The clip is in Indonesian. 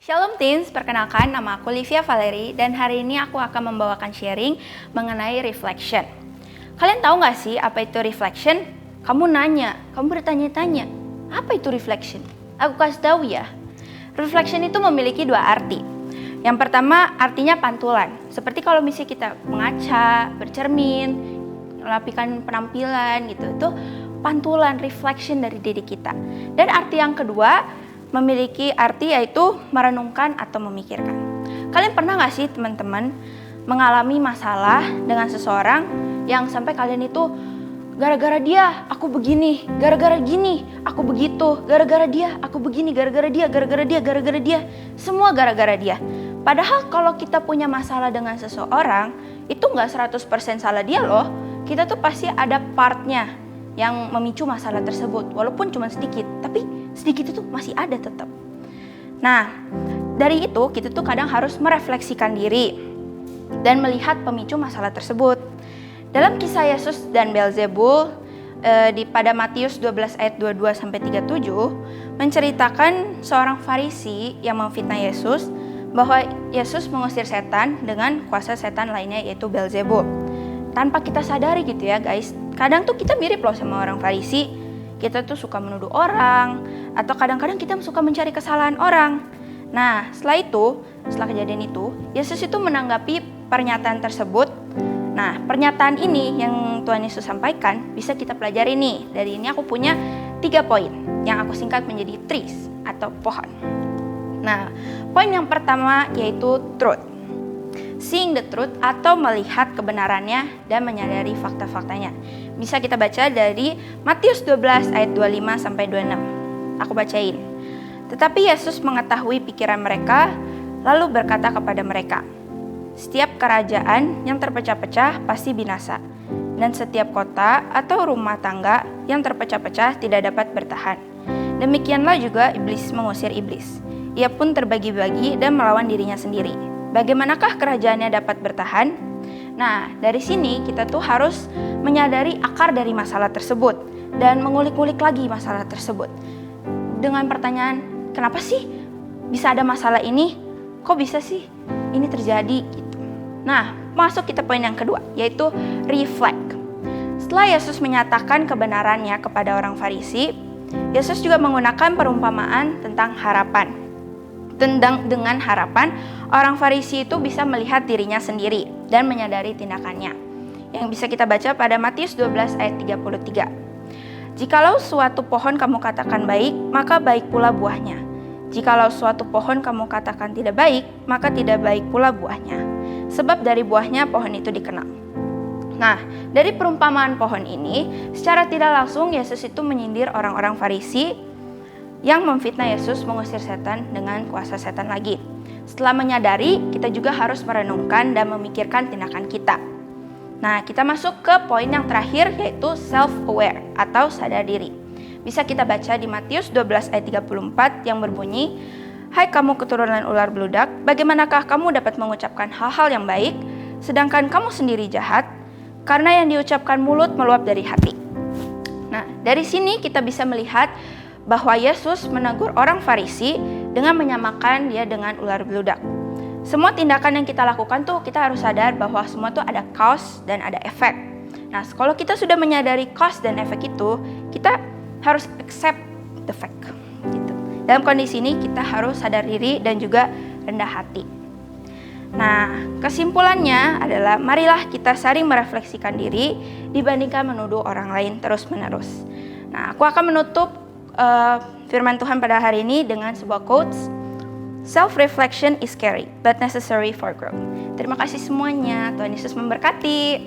Shalom Teens, perkenalkan nama aku Livia Valeri dan hari ini aku akan membawakan sharing mengenai reflection. Kalian tahu gak sih apa itu reflection? Kamu nanya, kamu bertanya-tanya, apa itu reflection? Aku kasih tahu ya. Reflection itu memiliki dua arti. Yang pertama artinya pantulan, seperti kalau misalnya kita mengaca, bercermin, melapikan penampilan gitu, itu pantulan, reflection dari diri kita. Dan arti yang kedua memiliki arti yaitu merenungkan atau memikirkan. Kalian pernah gak sih teman-teman mengalami masalah dengan seseorang yang sampai kalian itu gara-gara dia aku begini, gara-gara gini aku begitu, gara-gara dia aku begini, gara-gara dia, gara-gara dia, gara-gara dia, semua gara-gara dia. Padahal kalau kita punya masalah dengan seseorang itu gak 100% salah dia loh. Kita tuh pasti ada partnya yang memicu masalah tersebut, walaupun cuma sedikit, tapi sedikit itu masih ada tetap. Nah, dari itu kita tuh kadang harus merefleksikan diri dan melihat pemicu masalah tersebut. Dalam kisah Yesus dan Beelzebul pada Matius 12 ayat 22 sampai 37 menceritakan seorang Farisi yang memfitnah Yesus bahwa Yesus mengusir setan dengan kuasa setan lainnya yaitu Beelzebul. Tanpa kita sadari gitu ya guys. Kadang tuh kita mirip loh sama orang Farisi. Kita tuh suka menuduh orang, atau kadang-kadang kita suka mencari kesalahan orang. Nah, setelah kejadian itu, Yesus itu menanggapi pernyataan tersebut. Nah, pernyataan ini yang Tuhan Yesus sampaikan bisa kita pelajari nih. Dari ini aku punya 3 poin yang aku singkat menjadi trees atau pohon. Nah, poin yang pertama yaitu truth. Seeing the truth atau melihat kebenarannya dan menyadari fakta-faktanya. Bisa kita baca dari Matius 12 ayat 25 sampai 26. Aku bacain. Tetapi Yesus mengetahui pikiran mereka, lalu berkata kepada mereka, "Setiap kerajaan yang terpecah-pecah pasti binasa, dan setiap kota atau rumah tangga yang terpecah-pecah tidak dapat bertahan. Demikianlah juga iblis mengusir iblis. Ia pun terbagi-bagi dan melawan dirinya sendiri. Bagaimanakah kerajaannya dapat bertahan?" Nah, dari sini kita tuh harus menyadari akar dari masalah tersebut dan mengulik-ulik lagi masalah tersebut. Dengan pertanyaan, kenapa sih bisa ada masalah ini? Kok bisa sih ini terjadi gitu. Nah, masuk kita poin yang kedua, yaitu reflect. Setelah Yesus menyatakan kebenarannya kepada orang Farisi, Yesus juga menggunakan perumpamaan tentang harapan. Dengan harapan, orang Farisi itu bisa melihat dirinya sendiri dan menyadari tindakannya. Yang bisa kita baca pada Matius 12 ayat 33. "Jikalau suatu pohon kamu katakan baik, maka baik pula buahnya. Jikalau suatu pohon kamu katakan tidak baik, maka tidak baik pula buahnya. Sebab dari buahnya pohon itu dikenal." Nah, dari perumpamaan pohon ini, secara tidak langsung Yesus itu menyindir orang-orang Farisi yang memfitnah Yesus mengusir setan dengan kuasa setan lagi. Setelah menyadari, kita juga harus merenungkan dan memikirkan tindakan kita. Nah, kita masuk ke poin yang terakhir yaitu self-aware atau sadar diri. Bisa kita baca di Matius 12 ayat 34 yang berbunyi, "Hai kamu keturunan ular beludak, bagaimanakah kamu dapat mengucapkan hal-hal yang baik, sedangkan kamu sendiri jahat? Karena yang diucapkan mulut meluap dari hati." Nah, dari sini kita bisa melihat bahwa Yesus menegur orang Farisi dengan menyamakan dia dengan ular beludak. Semua tindakan yang kita lakukan tuh kita harus sadar bahwa semua tuh ada cause dan ada efek. Nah, kalau kita sudah menyadari cause dan efek itu, kita harus accept the fact. Gitu. Dalam kondisi ini kita harus sadar diri dan juga rendah hati. Nah, kesimpulannya adalah marilah kita saling merefleksikan diri dibandingkan menuduh orang lain terus-menerus. Nah, aku akan menutup firman Tuhan pada hari ini dengan sebuah quotes. "Self-reflection is scary, but necessary for growth." Terima kasih semuanya. Tuhan Yesus memberkati.